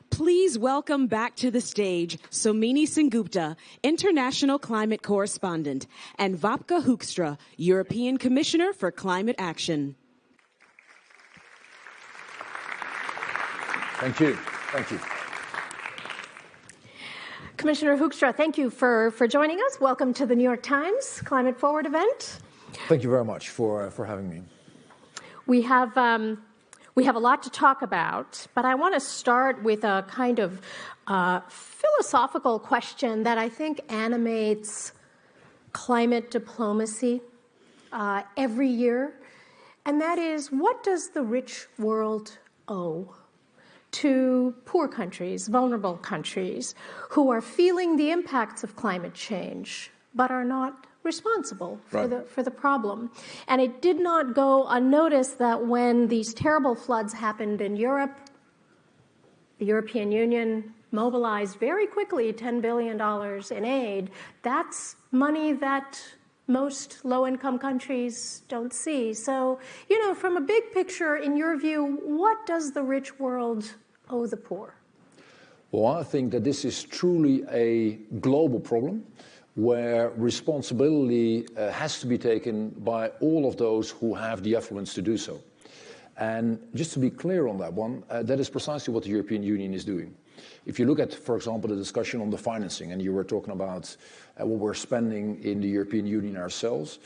Please welcome back to the stage Somini Sengupta, International Climate Correspondent, and Wopke Hoekstra, European Commissioner for Climate Action. Thank you. Thank you. Commissioner Hoekstra, thank you for joining us. Welcome to the New York Times Climate Forward event. Thank you very much for having me. We have a lot to talk about, but I want to start with a kind of philosophical question that I think animates climate diplomacy every year, and that is, what does the rich world owe to poor countries, vulnerable countries, who are feeling the impacts of climate change, but are not responsible for the problem? And it did not go unnoticed that when these terrible floods happened in Europe, the European Union mobilized very quickly $10 billion in aid. That's money that most low-income countries don't see. So, from a big picture, in your view, what does the rich world owe the poor? Well, I think that this is truly a global problem where responsibility has to be taken by all of those who have the affluence to do so. And just to be clear on that one, that is precisely what the European Union is doing. If you look at, for example, the discussion on the financing, and you were talking about what we're spending in the European Union ourselves,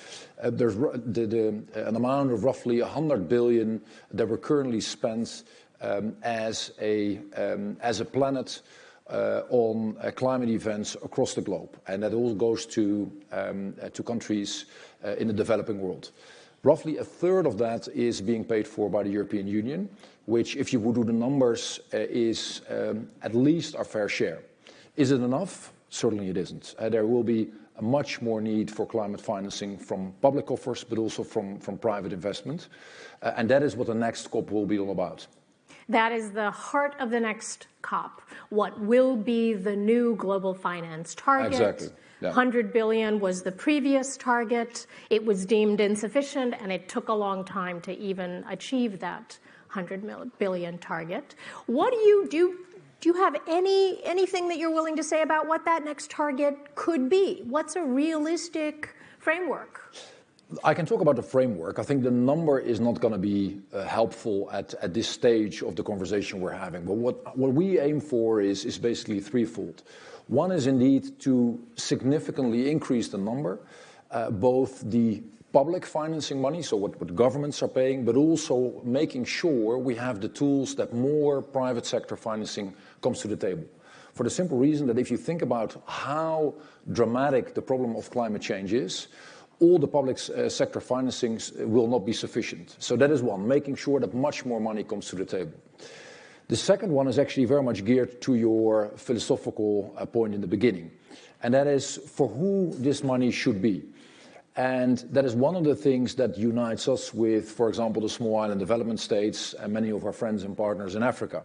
there's an amount of roughly 100 billion that we're currently spent as a planet on climate events across the globe, and that all goes to countries in the developing world. Roughly a third of that is being paid for by the European Union, which, if you would do the numbers, is at least our fair share. Is it enough? Certainly it isn't. There will be a much more need for climate financing from public offers, but also from private investment. And that is what the next COP will be all about. That is the heart of the next COP. What will be the new global finance target? Exactly. Yeah. 100 billion was the previous target. It was deemed insufficient, and it took a long time to even achieve that 100 billion target. What do you do? Do you have anything that you're willing to say about what that next target could be? What's a realistic framework? I can talk about the framework. I think the number is not going to be helpful at this stage of the conversation we're having. But what we aim for is basically threefold. One is indeed to significantly increase the number, both the public financing money, so what governments are paying, but also making sure we have the tools that more private sector financing comes to the table. For the simple reason that if you think about how dramatic the problem of climate change is, all the public sector financings will not be sufficient. So that is one, making sure that much more money comes to the table. The second one is actually very much geared to your philosophical point in the beginning, and that is for who this money should be. And that is one of the things that unites us with, for example, the small island development states and many of our friends and partners in Africa,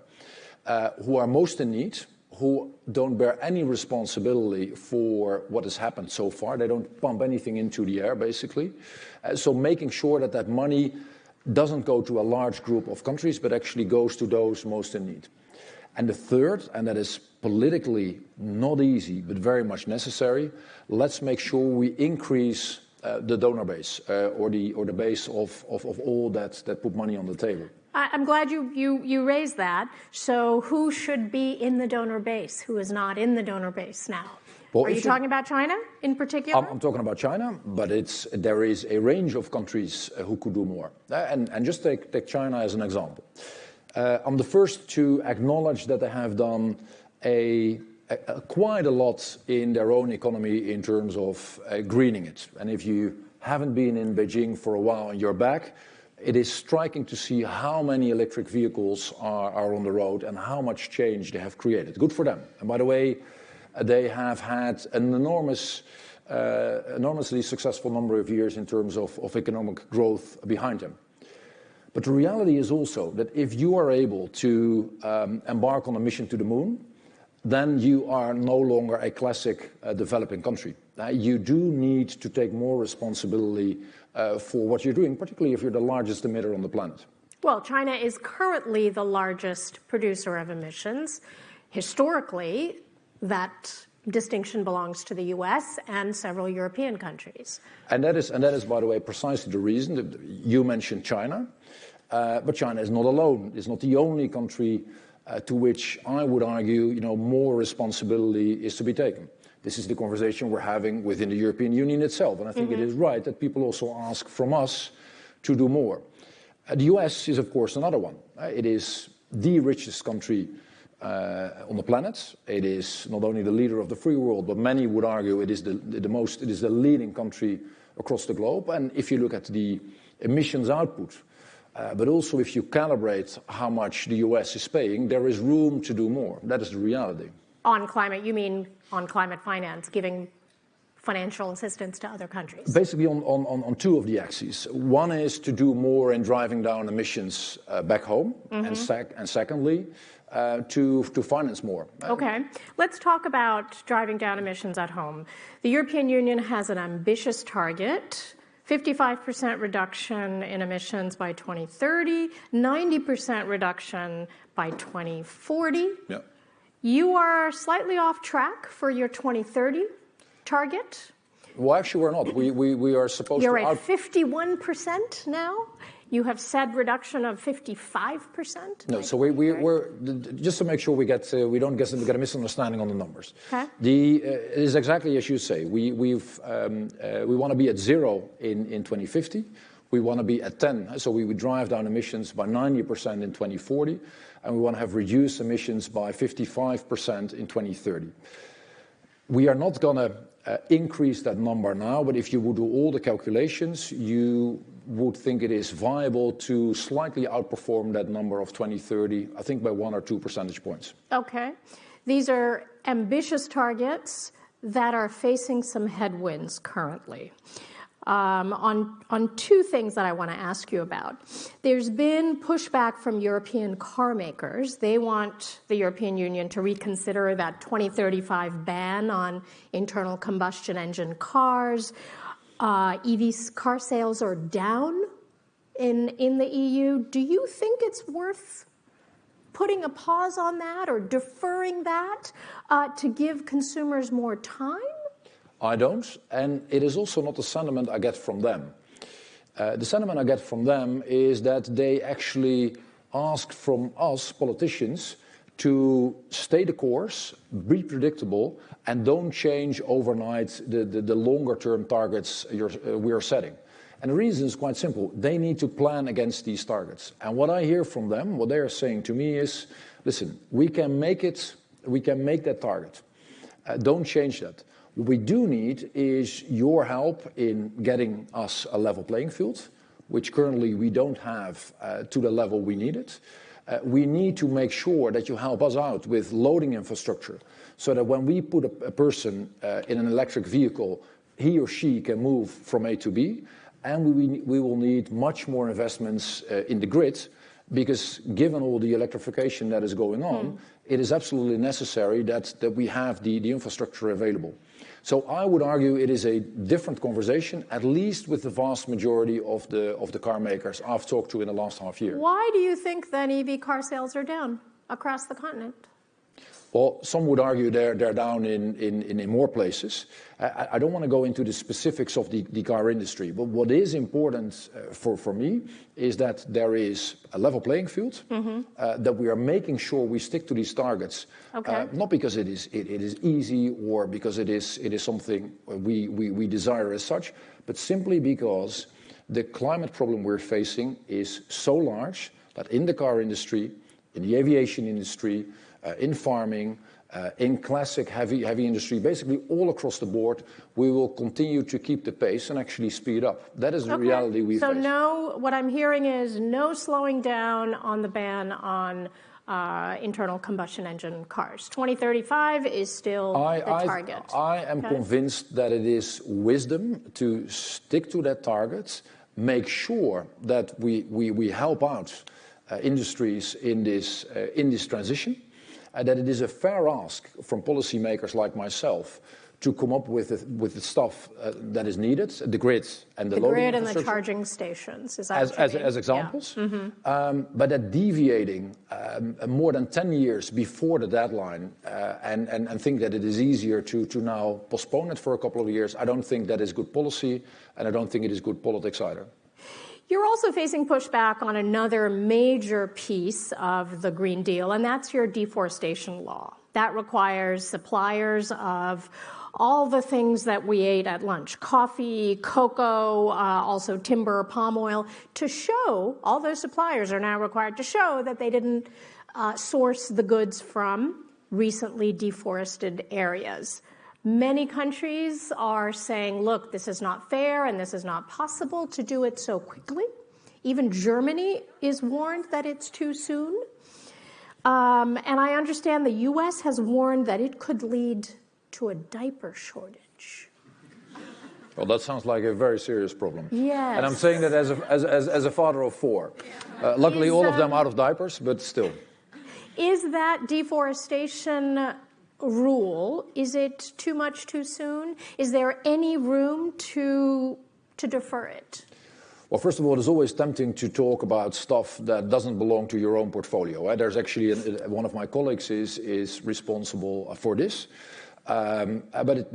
who are most in need, who don't bear any responsibility for what has happened so far. They don't pump anything into the air, basically. So making sure that that money doesn't go to a large group of countries, but actually goes to those most in need. And the third, and that is politically not easy, but very much necessary, let's make sure we increase the donor base, or the base of all that put money on the table. I'm glad you raised that. So who should be in the donor base? Who is not in the donor base now? Well, are you talking about China in particular? I'm talking about China, but there is a range of countries who could do more. And just take China as an example. I'm the first to acknowledge that they have done quite a lot in their own economy in terms of greening it. And if you haven't been in Beijing for a while and you're back, it is striking to see how many electric vehicles are on the road and how much change they have created. Good for them. And by the way, they have had an enormously successful number of years in terms of economic growth behind them. But the reality is also that if you are able to embark on a mission to the moon, then you are no longer a classic developing country. You do need to take more responsibility for what you're doing, particularly if you're the largest emitter on the planet. Well, China is currently the largest producer of emissions. Historically, that distinction belongs to the US and several European countries. And that is, by the way, precisely the reason that you mentioned China. But China is not alone. It's not the only country to which I would argue, more responsibility is to be taken. This is the conversation we're having within the European Union itself. And I think it is right that people also ask from us to do more. The US is, of course, another one. It is the richest country on the planet. It is not only the leader of the free world, but many would argue it is the leading country across the globe. And if you look at the emissions output, but also if you calibrate how much the US is paying, there is room to do more. That is the reality. On climate, you mean on climate finance, giving financial assistance to other countries? Basically on two of the axes. One is to do more in driving down emissions back home, and secondly, to finance more. Okay, let's talk about driving down emissions at home. The European Union has an ambitious target, 55% reduction in emissions by 2030, 90% reduction by 2040. Yeah. You are slightly off track for your 2030 target. Well, actually, we're not. We are supposed You're to... at 51% now. You have said reduction of 55%. No, so we're just to make sure we don't get a misunderstanding on the numbers. Okay. It is exactly as you say. We want to be at 0 in 2050. We want to be at 10. So we would drive down emissions by 90% in 2040, and we want to have reduced emissions by 55% in 2030. We are not going to increase that number now, but if you would do all the calculations, you would think it is viable to slightly outperform that number of 2030, I think by 1 or 2 percentage points. Okay. These are ambitious targets that are facing some headwinds currently. On two things that I want to ask you about. There's been pushback from European car makers. They want the European Union to reconsider that 2035 ban on internal combustion engine cars. EV car sales are down in the EU. Do you think it's worth putting a pause on that or deferring that to give consumers more time? I don't, and it is also not the sentiment I get from them. The sentiment I get from them is that they actually ask from us, politicians, to stay the course, be predictable, and don't change overnight the longer-term targets we are setting. And the reason is quite simple. They need to plan against these targets. And what I hear from them, what they are saying to me is, listen, we can make that target. Don't change that. What we do need is your help in getting us a level playing field, which currently we don't have to the level we need it. We need to make sure that you help us out with loading infrastructure so that when we put a person in an electric vehicle, he or she can move from A to B. And we will need much more investments in the grid because given all the electrification that is going on, it is absolutely necessary that we have the infrastructure available. So I would argue it is a different conversation, at least with the vast majority of the car makers I've talked to in the last half year. Why do you think then EV car sales are down across the continent? Well, some would argue they're down in more places. I don't want to go into the specifics of the car industry, but what is important for me is that there is a level playing field, that we are making sure we stick to these targets, not because it is easy or because it is something we desire as such, but simply because the climate problem we're facing is so large that in the car industry, in the aviation industry, in farming, in classic heavy industry, basically all across the board, we will continue to keep the pace and actually speed up. That is the reality we face. So no, what I'm hearing is no slowing down on the ban on internal combustion engine cars. 2035 is still the target. I am convinced that it is wisdom to stick to that target, make sure that we help out industries in this transition, that it is a fair ask from policymakers like myself to come up with the stuff that is needed, the grid and the grid and the charging stations, is that as examples. Yeah. Mm-hmm. But that deviating more than 10 years before the deadline and think that it is easier to now postpone it for a couple of years, I don't think that is good policy, and I don't think it is good politics either. You're also facing pushback on another major piece of the Green Deal, and that's your deforestation law. That requires suppliers of all the things that we ate at lunch, coffee, cocoa, also timber, palm oil, to show, all those suppliers are now required to show that they didn't source the goods from recently deforested areas. Many countries are saying, look, this is not fair and this is not possible to do it so quickly. Even Germany is warned that it's too soon. And I understand the US has warned that it could lead to a diaper shortage. Well, that sounds like a very serious problem. Yes. And I'm saying that as a father of 4. Luckily, all of them out of diapers, but still. Is that deforestation rule, is it too much too soon? Is there any room to defer it? Well, first of all, it's always tempting to talk about stuff that doesn't belong to your own portfolio. There's actually one of my colleagues is responsible for this. But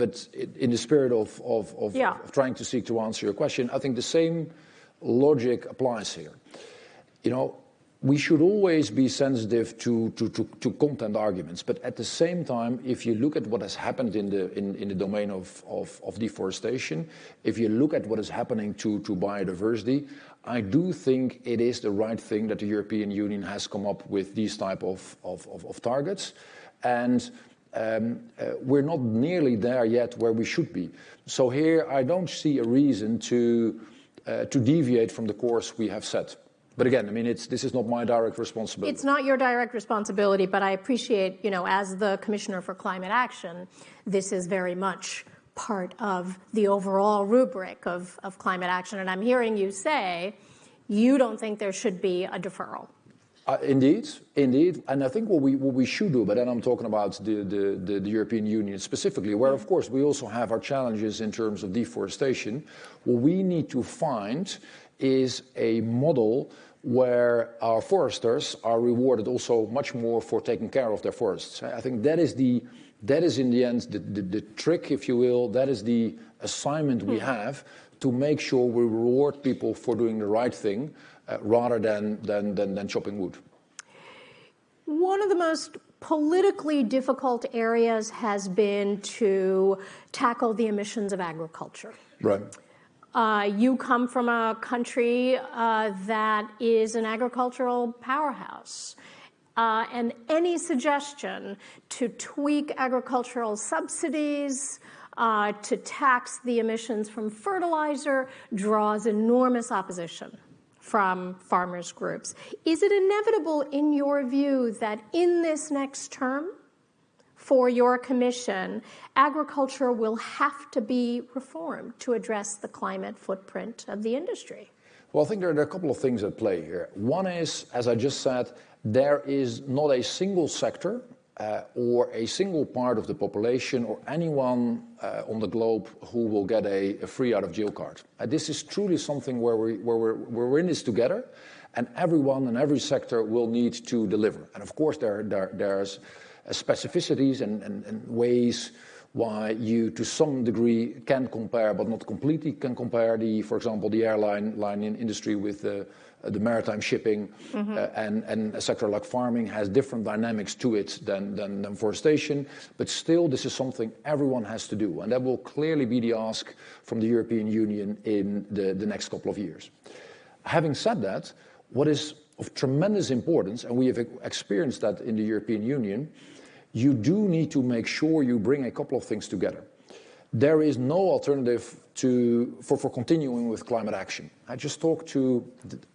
in the spirit of trying to seek to answer your question, I think the same logic applies here. You know, we should always be sensitive to content arguments, but at the same time, if you look at what has happened in the domain of deforestation, if you look at what is happening to biodiversity, I do think it is the right thing that the European Union has come up with these type of targets, and we're not nearly there yet where we should be. So here, I don't see a reason to deviate from the course we have set. But again, I mean, this is not my direct responsibility. It's not your direct responsibility, but I appreciate, as the Commissioner for Climate Action, this is very much part of the overall rubric of climate action. And I'm hearing you say you don't think there should be a deferral. Indeed. And I think what we should do, but then I'm talking about the European Union specifically, where, of course, we also have our challenges in terms of deforestation. What we need to find is a model where our foresters are rewarded also much more for taking care of their forests. I think that is in the end the trick, if you will. That is the assignment we have to make sure we reward people for doing the right thing rather than chopping wood. One of the most politically difficult areas has been to tackle the emissions of agriculture. Right. You come from a country that is an agricultural powerhouse. And any suggestion to tweak agricultural subsidies, to tax the emissions from fertilizer, draws enormous opposition from farmers' groups. Is it inevitable, in your view, that in this next term, for your commission, agriculture will have to be reformed to address the climate footprint of the industry? Well, I think there are a couple of things at play here. One is, as I just said, there is not a single sector or a single part of the population or anyone on the globe who will get a free out of jail card. This is truly something where we're in this together, and everyone and every sector will need to deliver. And of course, there's specificities and ways why you, to some degree, can compare, but not completely can compare for example, the airline industry with the maritime shipping, and a sector like farming has different dynamics to it than forestation. But still, this is something everyone has to do, and that will clearly be the ask from the European Union in the next couple of years. Having said that, what is of tremendous importance, and we have experienced that in the European Union, you do need to make sure you bring a couple of things together. There is no alternative for continuing with climate action. I just talked to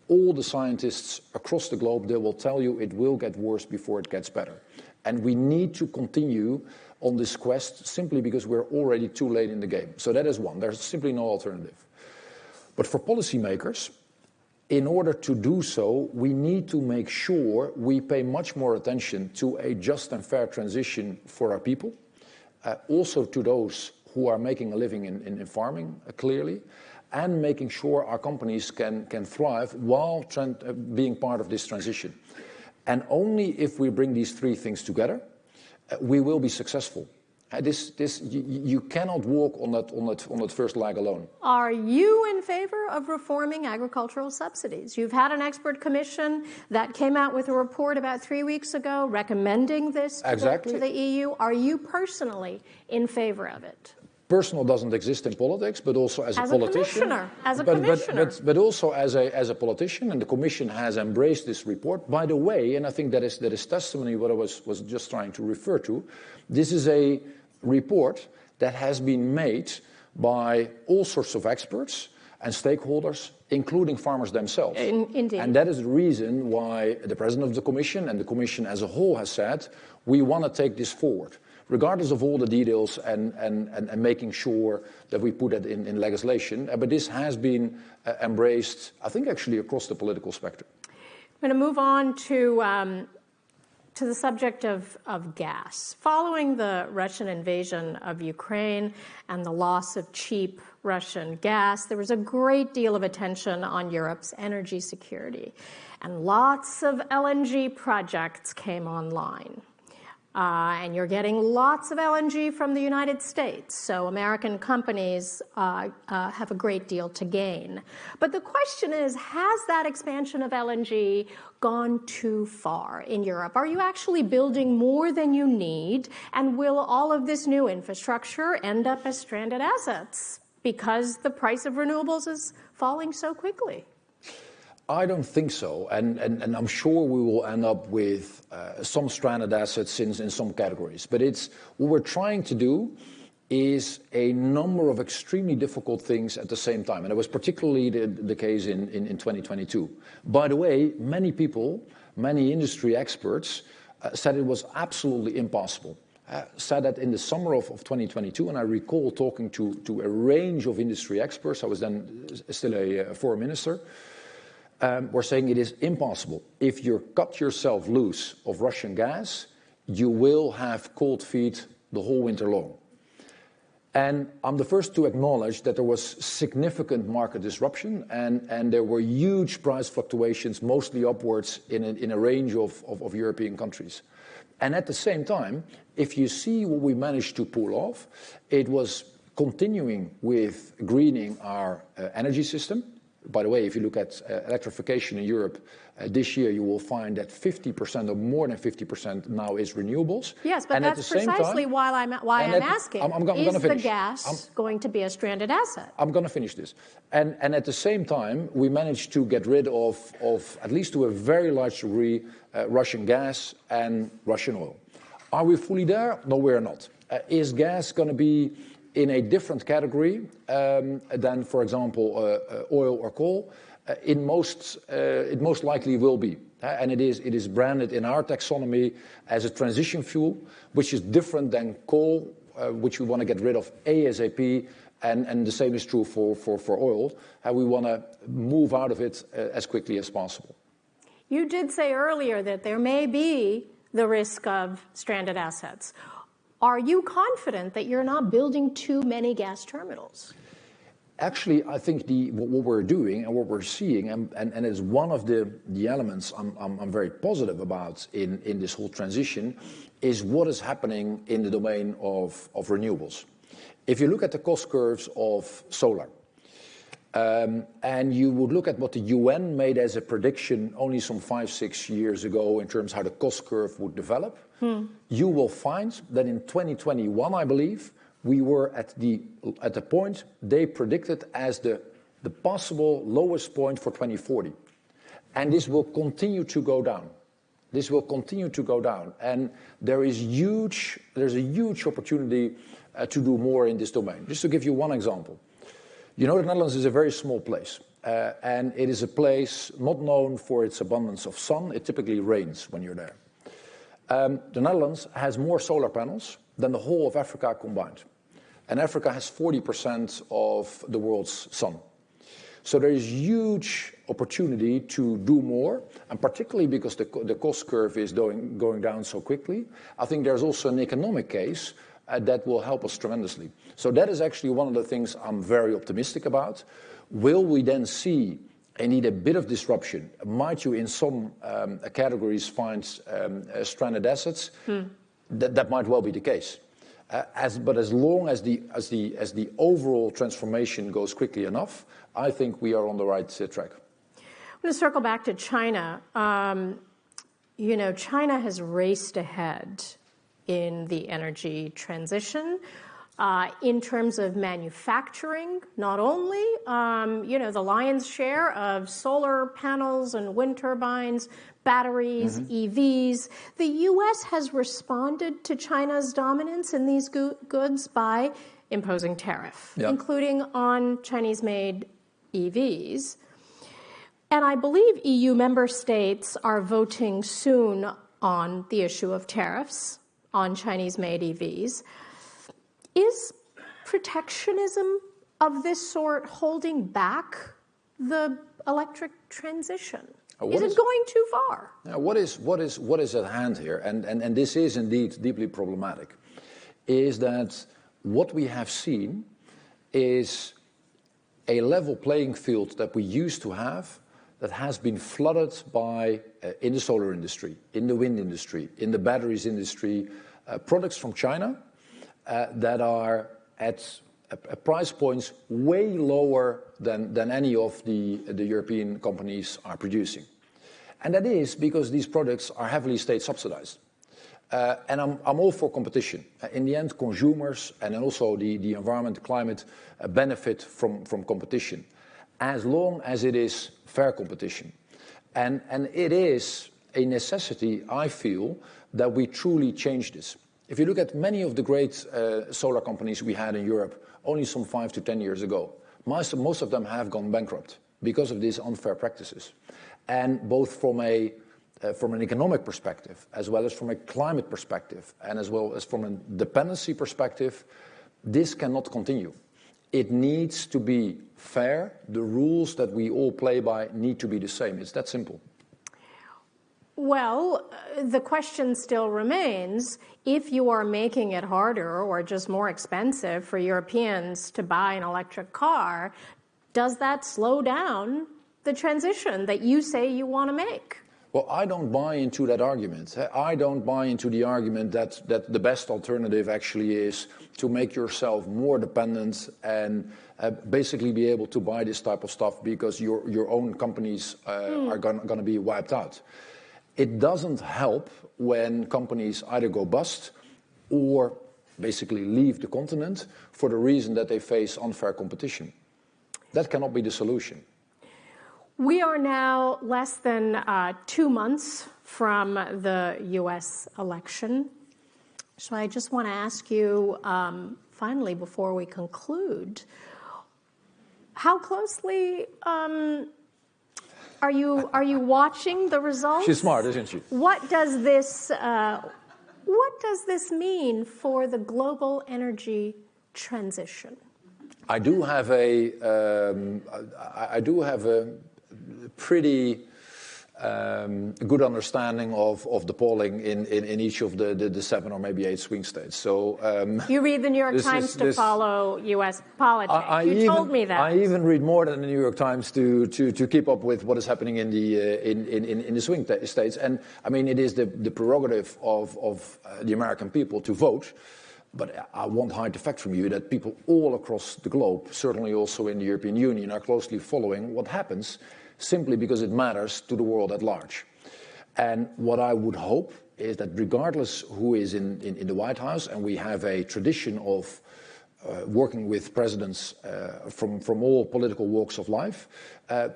all the scientists across the globe. They will tell you it will get worse before it gets better. And we need to continue on this quest simply because we're already too late in the game. So that is one. There's simply no alternative. But for policymakers, in order to do so, we need to make sure we pay much more attention to a just and fair transition for our people, also to those who are making a living in farming, clearly, and making sure our companies can thrive while being part of this transition. And only if we bring these three things together, we will be successful. You cannot walk on that first leg alone. Are you in favor of reforming agricultural subsidies? You've had an expert commission that came out with a report about 3 weeks ago recommending this to the EU. Are you personally in favor of it? Personal doesn't exist in politics, but also as a politician. As a commissioner. But also as a politician, and the Commission has embraced this report. By the way, and I think that is testimony what I was just trying to refer to, this is a report that has been made by all sorts of experts and stakeholders, including farmers themselves. Indeed. And that is the reason why the President of the Commission and the Commission as a whole has said, we want to take this forward, regardless of all the details and making sure that we put it in legislation. But this has been embraced, I think, actually across the political spectrum. I'm going to move on to the subject of gas. Following the Russian invasion of Ukraine and the loss of cheap Russian gas, there was a great deal of attention on Europe's energy security. And lots of LNG projects came online. And you're getting lots of LNG from the United States, so American companies have a great deal to gain. But the question is, has that expansion of LNG gone too far in Europe? Are you actually building more than you need? And will all of this new infrastructure end up as stranded assets because the price of renewables is falling so quickly? I don't think so, and I'm sure we will end up with some stranded assets in some categories. But what we're trying to do is a number of extremely difficult things at the same time, and it was particularly the case in 2022. By the way, many people, many industry experts said it was absolutely impossible. Said that in the summer of 2022, and I recall talking to a range of industry experts. I was then still a foreign minister. We're saying it is impossible. If you cut yourself loose of Russian gas, you will have cold feet the whole winter long. And I'm the first to acknowledge that there was significant market disruption and there were huge price fluctuations, mostly upwards in a range of European countries. And at the same time, if you see what we managed to pull off, it was continuing with greening our energy system. By the way, if you look at electrification in Europe, this year you will find that 50% or more than 50% now is renewables. Yes, but that's precisely why I'm asking. Is the gas going to be a stranded asset? I'm going to finish this. And at the same time, we managed to get rid of at least to a very large degree, Russian gas and Russian oil. Are we fully there? No, we're not. Is gas going to be in a different category than, for example, oil or coal? It most likely will be. And it is branded in our taxonomy as a transition fuel, which is different than coal, which we want to get rid of ASAP, and the same is true for oil. We want to move out of it as quickly as possible. You did say earlier that there may be the risk of stranded assets. Are you confident that you're not building too many gas terminals? Actually, I think what we're doing and what we're seeing, and it's one of the elements I'm very positive about in this whole transition, is what is happening in the domain of renewables. If you look at the cost curves of solar, and you would look at what the UN made as a prediction only some 5-6 years ago in terms of how the cost curve would develop, you will find that in 2021, I believe, we were at the point they predicted as the possible lowest point for 2040. And this will continue to go down. This will continue to go down. And there's a huge opportunity to do more in this domain. Just to give you one example. You know, the Netherlands is a very small place. And it is a place not known for its abundance of sun. It typically rains when you're there. The Netherlands has more solar panels than the whole of Africa combined. And Africa has 40% of the world's sun. So there is huge opportunity to do more, and particularly because the cost curve is going down so quickly. I think there's also an economic case that will help us tremendously. So that is actually one of the things I'm very optimistic about. Will we then see indeed a bit of disruption? Might you in some categories find stranded assets? That might well be the case. But as long as the overall transformation goes quickly enough, I think we are on the right track. I'm going to circle back to China. You know, China has raced ahead in the energy transition. In terms of manufacturing, not only, you know, the lion's share of solar panels and wind turbines, batteries, EVs. The U.S. has responded to China's dominance in these goods by imposing tariff, including on Chinese-made EVs. And I believe EU member states are voting soon on the issue of tariffs on Chinese-made EVs. Is protectionism of this sort holding back the electric transition? Is it going too far? What is at hand here, and this is indeed deeply problematic, is that what we have seen is a level playing field that we used to have that has been flooded by, in the solar industry, in the wind industry, in the batteries industry, products from China that are at price points way lower than any of the European companies are producing. And that is because these products are heavily state subsidized. And I'm all for competition. In the end, consumers and also the environment, climate benefit from competition, as long as it is fair competition. And it is a necessity, I feel, that we truly change this. If you look at many of the great solar companies we had in Europe only some 5 to 10 years ago, most of them have gone bankrupt because of these unfair practices. And both from an economic perspective, as well as from a climate perspective, and as well as from a dependency perspective, this cannot continue. It needs to be fair. The rules that we all play by need to be the same. It's that simple. Well, the question still remains, if you are making it harder or just more expensive for Europeans to buy an electric car, does that slow down the transition that you say you want to make? Well, I don't buy into that argument. I don't buy into the argument that the best alternative actually is to make yourself more dependent and basically be able to buy this type of stuff because your own companies are going to be wiped out. It doesn't help when companies either go bust or basically leave the continent for the reason that they face unfair competition. That cannot be the solution. We are now less than 2 months from the U.S. election. So I just want to ask you, finally, before we conclude, how closely are you watching the results? She's smart, isn't she? What does this mean for the global energy transition? I do have a pretty good understanding of the polling in each of the 7 or maybe 8 swing states. So you read the New York Times to follow U.S. politics. You told me that. I even read more than the New York Times to keep up with what is happening in the swing states. And I mean, it is the prerogative of the American people to vote. But I won't hide the fact from you that people all across the globe, certainly also in the European Union, are closely following what happens simply because it matters to the world at large. And what I would hope is that regardless who is in the White House, and we have a tradition of working with presidents from all political walks of life,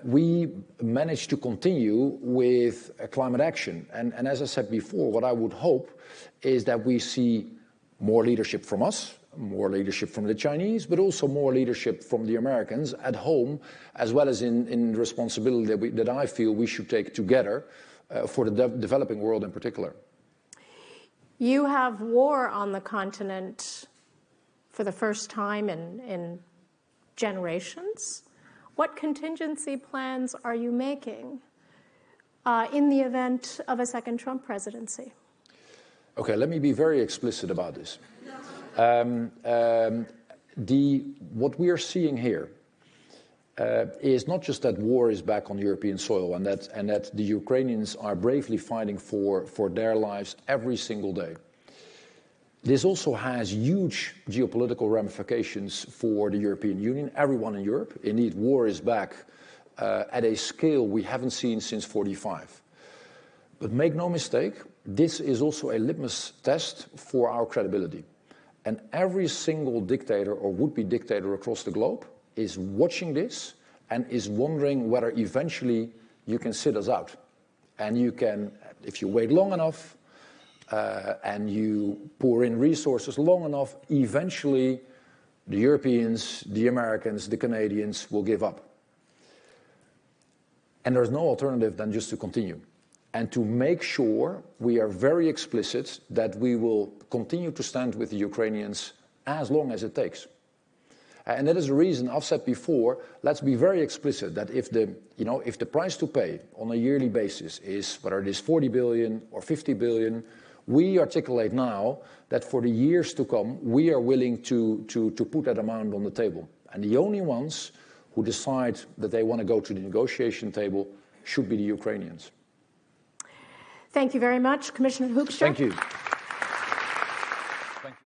we manage to continue with climate action. And as I said before, what I would hope is that we see more leadership from us, more leadership from the Chinese, but also more leadership from the Americans at home, as well as in responsibility that I feel we should take together for the developing world in particular. You have war on the continent for the first time in generations. What contingency plans are you making in the event of a second Trump presidency? Okay, let me be very explicit about this. What we are seeing here is not just that war is back on European soil and that the Ukrainians are bravely fighting for their lives every single day. This also has huge geopolitical ramifications for the European Union, everyone in Europe. Indeed, war is back at a scale we haven't seen since 1945. But make no mistake, this is also a litmus test for our credibility. And every single dictator or would-be dictator across the globe is watching this and is wondering whether eventually you can sit us out. And you can, if you wait long enough, and you pour in resources long enough, eventually the Europeans, the Americans, the Canadians will give up. And there's no alternative than just to continue. And to make sure we are very explicit that we will continue to stand with the Ukrainians as long as it takes. And that is the reason I've said before, let's be very explicit that if the price to pay on a yearly basis is, whether it is 40 billion or 50 billion, we articulate now that for the years to come, we are willing to put that amount on the table. And the only ones who decide that they want to go to the negotiation table should be the Ukrainians. Thank you very much, Commissioner Hoekstra. Thank you.